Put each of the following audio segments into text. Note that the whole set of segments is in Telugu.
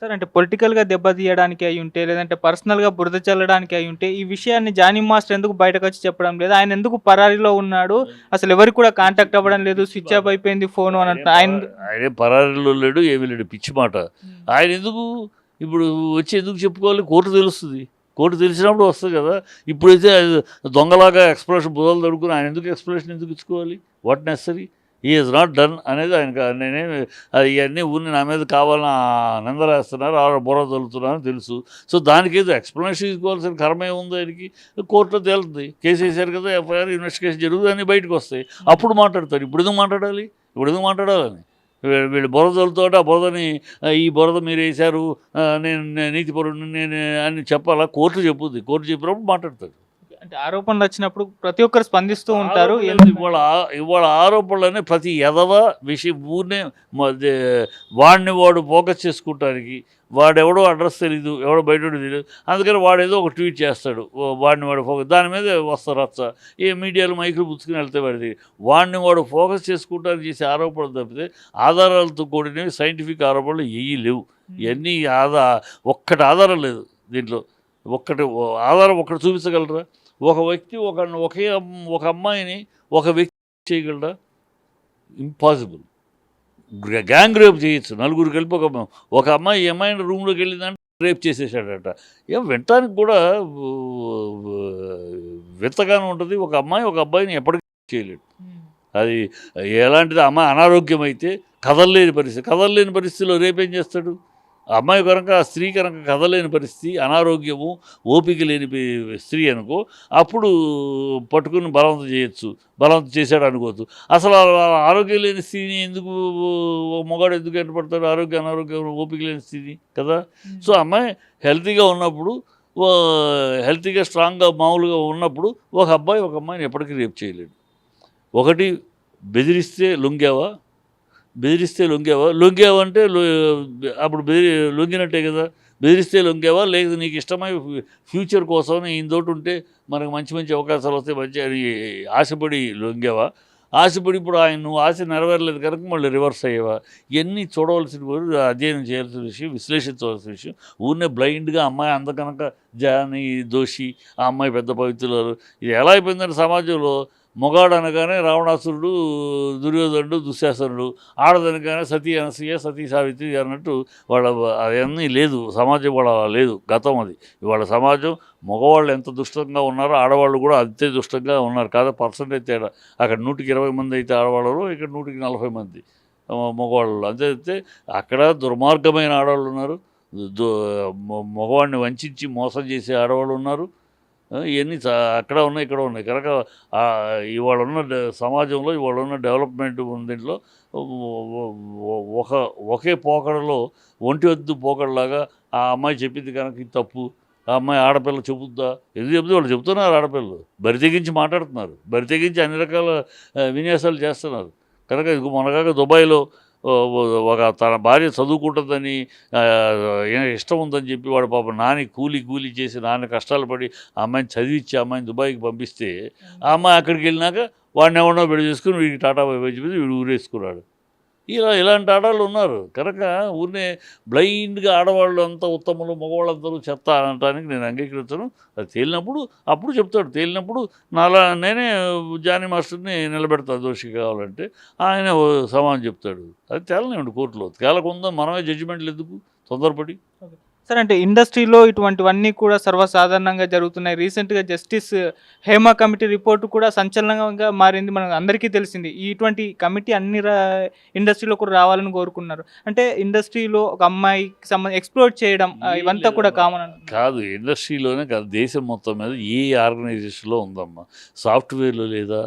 సార్ అంటే పొలిటికల్‌గా దెబ్బతీయడానికి అయ్యుంటే, లేదంటే పర్సనల్‌గా బురద చల్లడానికి అయ్యుంటే, ఈ విషయాన్ని జానీ మాస్టర్ ఎందుకు బయటకొచ్చి చెప్పడం లేదు? ఆయన ఎందుకు పరారీలో ఉన్నాడు? అసలెవరికి కూడా పిచ్చి కాంటాక్ట్ అవ్వడం లేదు. పిచ్చి స్విచ్ మాట. ఆఫ్ అయిపోయింది ఫోను అని ఆయనేం అంటున్నారు. పరా ఆయనేం పరారీలో లేడు, ఏమీ లేడు. పిచ్చి మాట. హ్మ్. ఆయన ఎందుకు ఇప్పుడు వచ్చి ఎందుకు చెప్పుకోవాలి? కోర్టు తెలుస్తది. కోర్టు తెలిసినప్పుడు వస్తది కదా! ఇప్పుడైతే అది దొంగలాగా ఎక్స్‌ప్లనేషన్ బురదలు తడుముకొని ఆయన ఎందుకు ఎక్స్‌ప్లనేషన్ ఎందుకు ఇచ్చుకోవాలి? What necessary? He is not done అనేది ఆయనకు నేనేమి ఇయన్నీ ఊరినే నా మీద కావాలని నిందలేస్తున్నారు, బురద చల్లుతున్నారని తెలుసు. సో, దానికేదో ఎక్స్‌ప్లనేషన్ ఇచ్చుకోవాల్సిన కర్మ ఏముంది ఆయనకి? కోర్టులో తేలుతది. కేసేశారు కదా! ఎఫ్ఐఆర్ ఇన్వెస్టిగేషన్ జరుగుతుంది, అన్నీ బయటకొస్తాయి. అప్పుడు మాట్లాడతారు. ఇప్పుడెందుకు మాట్లాడాలి? ఇప్పుడెందుకు మాట్లాడాలని? వీళ్ళు బురద చల్లుతుంటే ఆ బురదని ఈ బురద మీరేశారు, నేను నీతిపరుడిని నేను అని చెప్పాలా? కోర్టు చెప్పుద్ది. కోర్టు చెప్పినప్పుడు మాట్లాడతాడు. అంటే ఆరోపణలొచ్చినప్పుడు ప్రతి ఒక్కరు స్పందిస్తూ ఉంటారు. ఆరోపణలేదు. ఇవాళ ఆరోపణలనే ప్రతి ఎదవ విషయం ఊరినే దే వాడిని వాడు ఫోకస్ చేసుకుంటానికి, వాడెవడో అడ్రస్ తెలీదు, ఎవడో బయటోడు తెలీదు. అందుకని వాడేదో ఒక ట్వీట్ చేస్తాడు. వాడిని వాడు ఫోకస్ దాని మీదే వస్తారు రచ్చ. ఏ మీడియాలో మైకులు పుచ్చుకుని వెళ్తే వాడిది. వాడిని వాడు ఫోకస్ చేసుకుంటానికి చేసే ఆరోపణలు తప్పితే ఆధారాలతో కూడినవి సైంటిఫిక్ ఆరోపణలు ఏవీ లేవు. హ్మ్. ఇవన్నీ ఒక్కటి ఆధారం లేదు దీంట్లో. ఒక్కటి ఆధారం ఒక్కటి చూపించగలరా? ఒక వ్యక్తి ఒక అమ్మాయిని ఒక వ్యక్తి చేయగలడా? ఇంపాసిబుల్. గ్యాంగ్ రేప్ చేయొచ్చు. నలుగురు కలిపి ఒక అమ్మాయి ఈ అమ్మాయిని రూమ్‌లోకి వెళ్ళిందంటే రేప్ చేసేసాడట. వినటానికి కూడా వు వు వింతగానే ఉంటది. ఒక అమ్మాయి ఒక అబ్బాయిని ఎప్పటికీ చేయలేడు. హ్మ్. అది ఎలాంటిది? అమ్మాయి అనారోగ్యమైతే కదలలేని పరిస్థితిలో రేపేం చేస్తాడు? ఆ అమ్మాయి కనుక, ఆ స్త్రీ కనుక కదలలేని పరిస్థితి, అనారోగ్యము, ఓపిక లేని స్త్రీ అనుకో, అప్పుడు పట్టుకుని బలవంతం చేయొచ్చు. బలవంతం చేశాడు అనుకోవచ్చు. అసలు ఆరోగ్యం లేని స్త్రీని ఎందుకు మగాడు ఎందుకు వెంటపడతాడు? అనారోగ్యం, ఓపిక లేని స్త్రీని కదా! హ్మ్. సో, అమ్మాయి హెల్తీగా ఉన్నప్పుడు, ఓ హెల్తీగా, స్ట్రాంగ్‌గా, మామూలుగా ఉన్నప్పుడు ఒక అబ్బాయి ఒక అమ్మాయిని ఎప్పటికీ రేప్ చేయలేడు. ఒకటి బెదిరిస్తే లొంగావా? లొంగావంటే అప్పుడు లొంగినట్టే కదా! బెదిరిస్తే లొంగావా? లేదు నీకు ఇష్టమై ఫ్యూచర్ కోసం ఈయనతోటి ఉంటే మనకు మంచి మంచి అవకాశాలు వస్తాయి మంచి అని ఆశపడి లొంగావా? ఆశపడి ఇప్పుడు నువ్వు ఆశ నెరవేరలేదు కనుక మళ్ళీ రివర్స్ అయ్యావా? ఇయన్నీ చూడవలసిన అధ్యయనం చేయాల్సిన విషయం, విశ్లేషించవలసిన విషయం. ఊరినే బ్లైండ్‌గా అమ్మాయి అందకనక జాని దోషి, ఆ అమ్మాయి పెద్ద పవిత్రురాలు. ఇది ఎలా అయిపోయిందంటే సమాజంలో మొగాడు అనగానే రావణాసురుడు, దుర్యోధనుడు, దుశ్శాసనుడు. ఆడదనగానే సతీ అనసూయ, సతీ సావిత్రి అన్నట్టు వాళ్ళ అవన్నీ లేదు. సమాజం ఇవాళ లేదు. గతం అది. ఇవాళ సమాజం మగవాళ్ళు ఎంత దుష్టంగా ఉన్నారో ఆడవాళ్ళు కూడా అంతే దుష్టంగా ఉన్నారు. కాదా పర్సెంటేజ్ తేడా. అక్కడ 100కి 20 మంది అయితే ఆడవాళ్ళు, ఇక్కడ 100కి 40 మంది మగవాళ్ళు. అంతే తప్పితే అక్కడ దుర్మార్గమైన ఆడవాళ్ళు ఉన్నారు. దు మగవాడిని వంచించి మోసం చేసే ఆడవాళ్ళు ఉన్నారు. ఇయన్నీ అక్కడ ఉన్నాయి, ఇక్కడ ఉన్నాయి. కనుక ఇవాళ ఉన్న సమాజంలో, ఇవాళ ఉన్న డెవలప్‌మెంట్ ఉన్న దీంట్లో ఒక ఒకే పోకడలో ఒంటి పోకడలాగా ఆ అమ్మాయి చెప్పింది కనుక ఇది తప్పు. ఆ అమ్మాయి ఆడపిల్ల చెబుద్దా? ఎందుకు చెబుతుంది? వాళ్ళు చెప్తున్నారు ఆడపిల్లలు. బరి తెగించి మాట్లాడుతున్నారు. బరి తెగించి అన్ని రకాల విన్యాసాలు చేస్తున్నారు. కనుక మొన్నగాక దుబాయ్‌లో ఒక తన భార్య చదువుకుంటుందని ఇష్టం ఉందని చెప్పి వాడు పాపం కూలి చేసి కష్టాలు పడి ఆ అమ్మాయిని చదివిచ్చి ఆ అమ్మాయిని దుబాయ్‌కి పంపిస్తే, ఆ అమ్మాయి అక్కడికి వెళ్ళినాక వాడిని ఎవరినో పెళ్లి చేసుకొని వీడికి టాటా బై బై చెప్పి వీడు ఊరేసుకున్నాడు. ఇలాంటి ఆడవాళ్ళు ఉన్నారు. కనుక ఊరినే బ్లైండ్‌గా ఆడవాళ్ళు అంతా ఉత్తములు, మగవాళ్ళందరూ చెత్త అనటానికి నేను అంగీకరించను. అది తేలినప్పుడు అప్పుడు చెప్తాడు. తేలినప్పుడు నేనే జానీ మాస్టర్‌ని నిలబెడతా దోషి కావాలంటే. ఆయన సమాధానం చెప్తాడు. అది తేలనివ్వండి కోర్టులో. తేలకుండా మనమే జడ్జిమెంట్లు ఎందుకు తొందరపడి? ఓకే. సార్ అంటే ఇండస్ట్రీలో ఇటువంటివన్నీ కూడా సర్వసాధారణంగా జరుగుతున్నాయి. రీసెంట్‌గా జస్టిస్ హేమ కమిటీ రిపోర్ట్ కూడా సంచలనంగా మారింది. మనకు అందరికీ తెలిసింది. ఇటువంటి కమిటీ అన్ని ఇండస్ట్రీలో కూడా రావాలని కోరుకున్నారు. అంటే ఇండస్ట్రీలో ఒక అమ్మాయికి ఎక్స్‌ప్లోర్ చేయడం ఏం ఇవంతా కూడా లేదమ్మా. కామన్ అంటున్నారు. కాదు. ఇండస్ట్రీలోనే కాదు. దేశం మొత్తం మీద ఏ ఆర్గనైజేషన్‌లో ఉందమ్మా. సాఫ్ట్‌వేర్‌లో లేదా?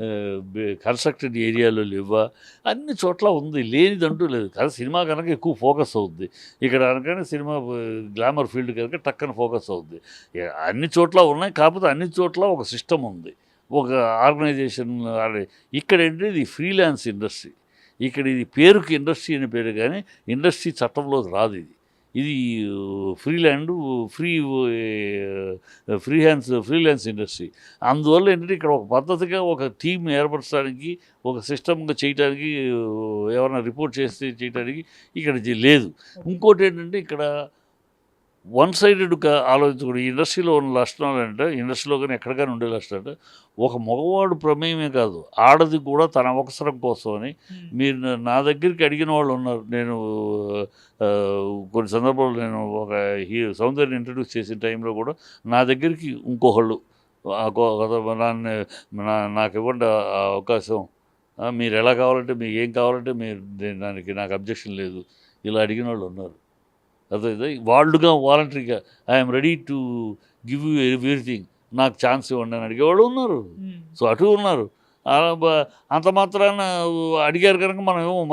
హ్మ్. కన్‌స్ట్రక్టెడ్ ఏరియాలో లేవా? అన్ని చోట్ల ఉంది. లేనిదంటూ లేదు. కాదు సినిమా కనుక ఎక్కువ ఫోకస్ అవుద్ది. ఇక్కడ అనగానే సినిమా గ్లామర్ ఫీల్డ్ కనుక టక్కన ఫోకస్ అవుద్ది. అన్ని చోట్ల ఉన్నాయి. కాకపోతే అన్ని చోట్ల ఒక సిస్టమ్ ఉంది. ఒక ఆర్గనైజేషన్ ఇక్కడేంటి ఇది ఫ్రీలాన్స్ ఇండస్ట్రీ. ఇక్కడ ఇది పేరుకి ఇండస్ట్రీ అని పేరు గానీ, ఇండస్ట్రీ చట్టంలోకి రాదు ఇది. ఇది ఫ్రీలాన్స్ ఇండస్ట్రీ. అందువల్ల ఏంటంటే ఇక్కడ ఒక పద్ధతిగా ఒక టీం ఏర్పరచడానికి, ఒక సిస్టమ్గా చేయడానికి, ఎవరైనా రిపోర్ట్ చేస్తే చేయడానికి ఇక్కడ లేదు. ఇంకోటి ఏంటంటే ఇక్కడ వన్ సైడెడ్గా ఆలోచించకూడదు. ఈ ఇండస్ట్రీలో ఉన్న లక్షణాలు అంటే, ఇండస్ట్రీలో కానీ ఎక్కడ కానీ ఉండే లక్షణాలు అంటే, ఒక మగవాడు ప్రమేయమే కాదు, ఆడది కూడా తన అవసరం కోసమని మీరు నా దగ్గరికి అడిగిన వాళ్ళు ఉన్నారు. నేను కొన్ని సందర్భాల్లో నేను ఒక సౌందర్యం ఇంట్రడ్యూస్ చేసిన టైంలో కూడా నా దగ్గరికి ఇంకొకళ్ళు నాకు ఇవ్వండి ఆ అవకాశం, మీరు ఎలా కావాలంటే మీకు ఏం కావాలంటే మీరు దానికి నాకు అబ్జెక్షన్ లేదు, ఇలా అడిగిన వాళ్ళు ఉన్నారు. అదే వాళ్ళుగా వాలంటరీగా I'm ready to give you everything, నాకు ఛాన్స్ ఇవ్వండి అని అడిగేవాళ్ళు ఉన్నారు. సో అటు ఉన్నారు. అంత మాత్రాన అడిగారు కనుక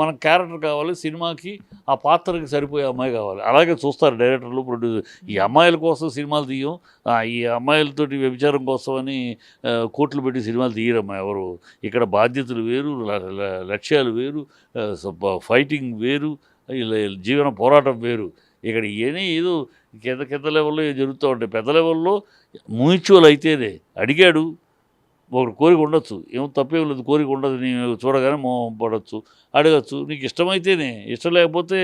మన క్యారెక్టర్ కావాలి, సినిమాకి ఆ పాత్రకి సరిపోయే అమ్మాయి కావాలి. అలాగే చూస్తారు డైరెక్టర్లు, ప్రొడ్యూసర్. ఈ అమ్మాయిల కోసం సినిమాలు తీయం, ఈ అమ్మాయిలతోటి వ్యభిచారం కోసం అని కోట్లు పెట్టి సినిమాలు తీయరమ్మా ఎవరు. ఇక్కడ బాధ్యతలు వేరు, లక్ష్యాలు వేరు, ఫైటింగ్ వేరు, జీవన పోరాటం వేరు. ఇక్కడ ఏదో కింద లెవెల్లో జరుగుతూ ఉంటాయి. పెద్ద లెవెల్లో మ్యూచువల్ అయితేనే అడిగాడు, ఒకటి కోరిక ఉండొచ్చు, ఏమో తప్పేం లేదు, కోరిక ఉండదు, నేను చూడగానే మోహం పడవచ్చు, అడగచ్చు. నీకు ఇష్టమైతేనే, ఇష్టం లేకపోతే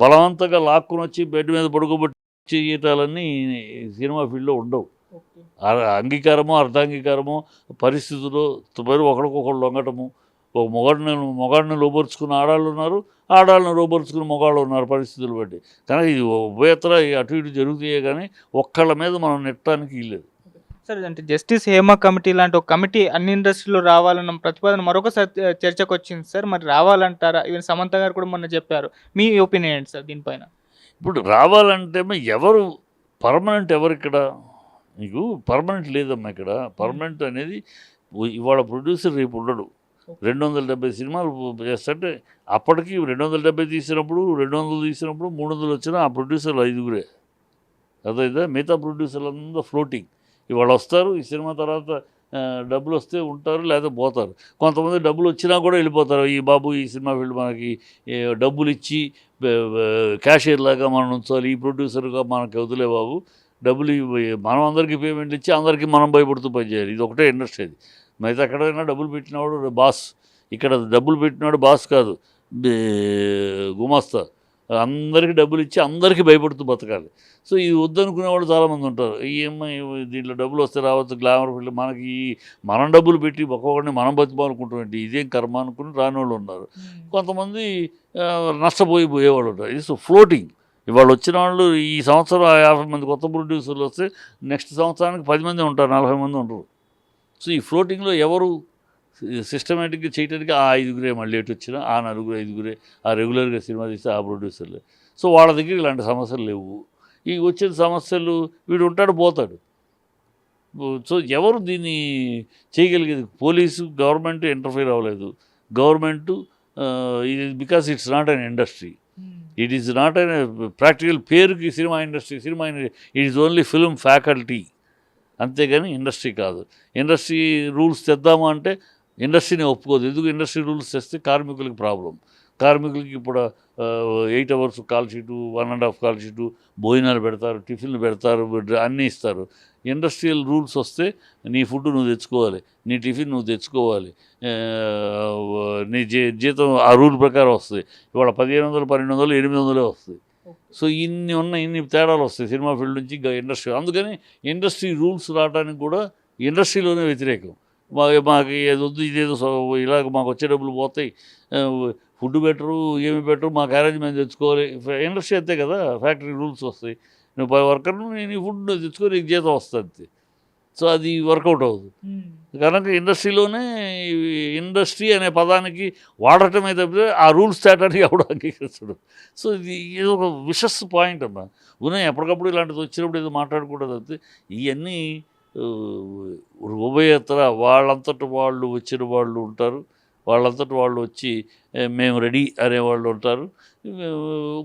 బలవంతంగా లాక్కుని వచ్చి బెడ్ మీద పడుకోబెట్టి చేయటాలన్నీ సినిమా ఫీల్డ్లో ఉండవు. అంగీకారమో అర్ధాంగీకారమో పరిస్థితుల్లో ఒకరికొకరు లొంగటము. ఒక మొగాడిని లోపరుచుకున్న ఆడాళ్ళు ఉన్నారు, ఆడాళ్ళని లోపరుచుకున్న మొగాళ్ళు ఉన్నారు పరిస్థితులు బట్టి. కానీ ఇది ఉభయత్ర అటు ఇటు జరుగుతాయే కానీ ఒక్కళ్ళ మీద మనం నెట్టడానికి వీల్లేదు. సార్, అంటే జస్టిస్ హేమ కమిటీ లాంటి ఒక కమిటీ అన్ని ఇండస్ట్రీలో రావాలన్న ప్రతిపాదన మరొకసారి చర్చకు వచ్చింది సార్. మరి రావాలంటారా? ఈవెన్ సమంత గారు కూడా మొన్న చెప్పారు. మీ ఒపీనియన్ ఏంటి సార్ దీనిపైన? ఇప్పుడు రావాలంటే ఎవరు పర్మనెంట్, ఎవరు ఇక్కడ? నీకు పర్మనెంట్ లేదమ్మా ఇక్కడ. పర్మనెంట్ అనేది ఇవాళ ప్రొడ్యూసర్ రేపు ఉండడు. 270 సినిమాలు చేస్తుంటే అప్పటికి 270 తీసినప్పుడు, 200 తీసినప్పుడు, 300 వచ్చినా ఆ ప్రొడ్యూసర్లు 5గురే. అదైతే మిగతా ప్రొడ్యూసర్లు అందరూ ఫ్లోటింగ్. ఇవాళ వస్తారు, ఈ సినిమా తర్వాత డబ్బులు వస్తే ఉంటారు, లేదా పోతారు. కొంతమంది డబ్బులు వచ్చినా కూడా వెళ్ళిపోతారు. ఈ బాబు ఈ సినిమా ఫీల్డ్ మనకి డబ్బులు ఇచ్చి క్యాషియర్ లాగా మనం ఉంచాలి, ఈ ప్రొడ్యూసర్గా మనకి వదిలే బాబు, డబ్బులు మనం అందరికీ పేమెంట్ ఇచ్చి అందరికీ మనం భయపడుతూ పనిచేయాలి. ఇది ఒకటే ఇండస్ట్రీ. అది మిగతా ఎక్కడైనా డబ్బులు పెట్టినవాడు బాస్, ఇక్కడ డబ్బులు పెట్టినాడు బాస్ కాదు, గుమాస్తా. అందరికీ డబ్బులు ఇచ్చి అందరికీ భయపడుతూ బతకాలి. సో ఇది వద్దనుకునే వాళ్ళు చాలామంది ఉంటారు. ఈఎంఐ దీంట్లో డబ్బులు వస్తే రావచ్చు, గ్లామర్ ఫీల్డ్, మనకి మనం డబ్బులు పెట్టి ఒక్కొక్కడిని మనం బతిమాలనుకుంటాం, ఇదేం కర్మ అనుకుని రాని వాళ్ళు ఉన్నారు. కొంతమంది నష్టపోయేవాళ్ళు ఉంటారు. ఇది ఫ్లోటింగ్. ఇవాళ వచ్చిన వాళ్ళు ఈ సంవత్సరం 50 మంది కొత్త ప్రొడ్యూసర్లు వస్తే నెక్స్ట్ సంవత్సరానికి 10 మంది ఉంటారు, 40 మంది ఉంటారు. సో ఈ ఫ్లోటింగ్లో ఎవరు సిస్టమేటిక్గా చేయడానికి ఆ 5గురే, మళ్ళీ ఎటు వచ్చినా ఆ 4, 5గురే, ఆ రెగ్యులర్గా సినిమా తీస్తే ఆ ప్రొడ్యూసర్లే. సో వాళ్ళ దగ్గర ఇలాంటి సమస్యలు లేవు. ఈ వచ్చిన సమస్యలు వీడు ఉంటాడు, పోతాడు. సో ఎవరు దీన్ని చేయగలిగేది? పోలీసు, గవర్నమెంట్ ఇంటర్ఫీర్ అవ్వలేదు. గవర్నమెంటు ఇది because it's not an industry, it is not an practical. పేరుకి cinema industry, it is only film faculty, అంతేగాని ఇండస్ట్రీ కాదు. ఇండస్ట్రీ రూల్స్ తెద్దాము అంటే ఇండస్ట్రీని ఒప్పుకోదు. ఎందుకు? ఇండస్ట్రీ రూల్స్ తెస్తే కార్మికులకి ప్రాబ్లం. కార్మికులకి ఇప్పుడు 8 hours call sheet, 1.5 call sheet, భోజనాలు పెడతారు, టిఫిన్లు పెడతారు, అన్నీ ఇస్తారు. ఇండస్ట్రియల్ రూల్స్ వస్తే నీ ఫుడ్ నువ్వు తెచ్చుకోవాలి, నీ టిఫిన్ నువ్వు తెచ్చుకోవాలి, నీ జీతం ఆ రూల్ ప్రకారం వస్తుంది. ఇవాళ 1500, 1200, 800 వస్తుంది. సో ఇన్ని తేడాలు వస్తాయి సినిమా ఫీల్డ్ నుంచి ఇండస్ట్రీ. అందుకని ఇండస్ట్రీ రూల్స్ రావడానికి కూడా ఇండస్ట్రీలోనే వ్యతిరేకం. మాకు ఏది వద్దు, ఇదేదో ఇలాగ మాకు వచ్చే డబ్బులు పోతాయి, ఫుడ్ బెటరు, ఏమి బెటరు, మాకు అరేంజ్మెంట్ తెచ్చుకోవాలి. ఇండస్ట్రీ అంతే కదా, ఫ్యాక్టరీ రూల్స్ వస్తాయి. నువ్వు వర్కర్ను నీ ఫుడ్ తెచ్చుకొని నీకు జీతం వస్తుంది. సో అది వర్కౌట్ అవ్వదు. కనుక ఇండస్ట్రీలోనే ఇండస్ట్రీ అనే పదానికి వాడటమే తప్పితే ఆ రూల్స్ తేటానికి ఎవడు అంగీకరిస్తాడు. సో ఇది ఒక విషస్ పాయింట్ అమ్మా. ఉన్నాయి ఎప్పటికప్పుడు ఇలాంటిది వచ్చినప్పుడు ఏదో మాట్లాడకూడదు. అంతే. ఇవన్నీ ఉభయత్ర వాళ్ళంతటి వాళ్ళు వచ్చిన వాళ్ళు ఉంటారు, వాళ్ళంతటి వాళ్ళు వచ్చి మేము రెడీ అనేవాళ్ళు ఉంటారు,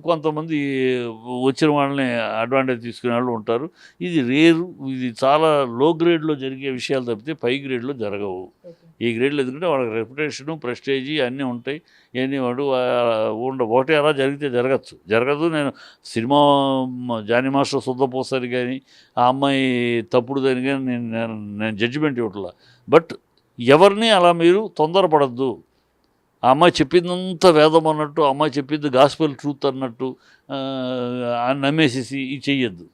కొంతమంది వచ్చిన వాళ్ళని అడ్వాంటేజ్ తీసుకునే వాళ్ళు ఉంటారు. ఇది రేరు. ఇది చాలా లో గ్రేడ్లో జరిగే విషయాలు తప్పితే పై గ్రేడ్లో జరగవు. ఈ గ్రేడ్లు ఎందుకంటే వాళ్ళకి రెప్యుటేషను ప్రెస్టేజీ అన్నీ ఉంటాయి. ఇవన్నీ వాడు ఒకటి అలా జరిగితే జరగదు. నేను సినిమా జానీ మాస్టర్ శుద్ధపోసరి కానీ ఆ అమ్మాయి తప్పుడుదని కానీ నేను జడ్జిమెంట్ ఇవ్వట్లా. బట్ ఎవరిని అలా మీరు తొందరపడద్దు. ఆ అమ్మాయి చెప్పిందంతా వేదం అన్నట్టు, ఆ అమ్మాయి చెప్పింది గాస్పెల్ ట్రూత్ అన్నట్టు నమ్మేసేసి ఇది చెయ్యొద్దు,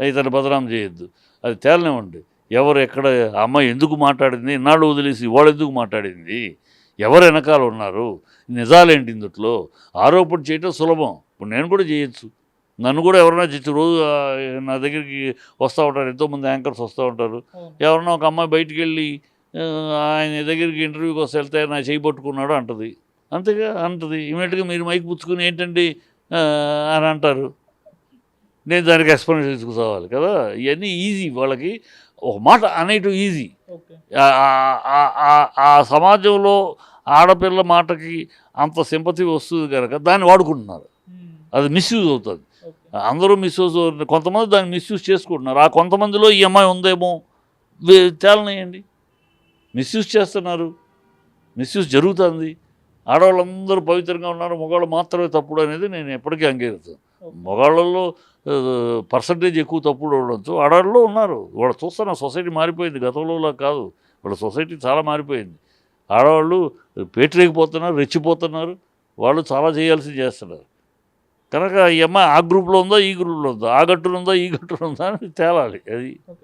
ఇతను బదనాం చేయొద్దు. అది తేలనివ్వండి. ఎవరు ఎక్కడ ఆ అమ్మాయి ఎందుకు మాట్లాడింది, ఇన్నాళ్ళు వదిలేసి వాళ్ళు ఎందుకు మాట్లాడింది, ఎవరు వెనకాల ఉన్నారు, నిజాలేంటి ఇందుట్లో. ఆరోపణ చేయటం సులభం. ఇప్పుడు నేను కూడా చేయొచ్చు. నన్ను కూడా ఎవరైనా రోజు నా దగ్గరికి వస్తూ ఉంటారు, ఎంతోమంది యాంకర్స్ వస్తూ ఉంటారు. ఎవరన్నా ఒక అమ్మాయి బయటికి వెళ్ళి ఆయన దగ్గరికి ఇంటర్వ్యూకి వస్తే వెళ్తే నా చేయి పట్టుకున్నాడు అంటది. అంతేగా అంటది. ఇమీడియట్గా మీరు మైక్ పుచ్చుకుని ఏంటండి అని అంటారు. నేను దానికి ఎక్స్ప్లెనేషన్ తీసుకురావాలి కదా. ఇవన్నీ ఈజీ. వాళ్ళకి ఒక మాట అనేటివి ఈజీ. ఆ సమాజంలో ఆడపిల్ల మాటకి అంత సింపతి వస్తుంది కనుక దాన్ని వాడుకుంటున్నారు. అది మిస్యూజ్ అవుతుంది. అందరూ మిస్యూజ్, కొంతమంది దాన్ని మిస్యూజ్ చేసుకుంటున్నారు. ఆ కొంతమందిలో ఈ అమ్మాయి ఉందేమో తేలనేయండి. మిస్యూజ్ చేస్తున్నారు, మిస్యూజ్ జరుగుతుంది. ఆడవాళ్ళందరూ పవిత్రంగా ఉన్నారు, మగవాళ్ళు మాత్రమే తప్పుడు అనేది నేను ఎప్పటికీ అంగీకరిస్తాను. మగవాళ్ళల్లో పర్సంటేజ్ ఎక్కువ తప్పుడు ఉండొచ్చు, ఆడవాళ్ళలో ఉన్నారు. వాళ్ళు చూస్తున్న సొసైటీ మారిపోయింది, గతంలో కాదు. వాళ్ళ సొసైటీ చాలా మారిపోయింది. ఆడవాళ్ళు పేటరేగిపోతున్నారు, రెచ్చిపోతున్నారు, వాళ్ళు చాలా చేయాల్సింది చేస్తున్నారు. కనుక ఈ అమ్మాయి ఆ గ్రూప్లో ఉందా, ఈ గ్రూప్లో ఉందా, ఆ గట్టులో ఉందా, ఈ గట్టులో ఉందా అని తేలాలి. అది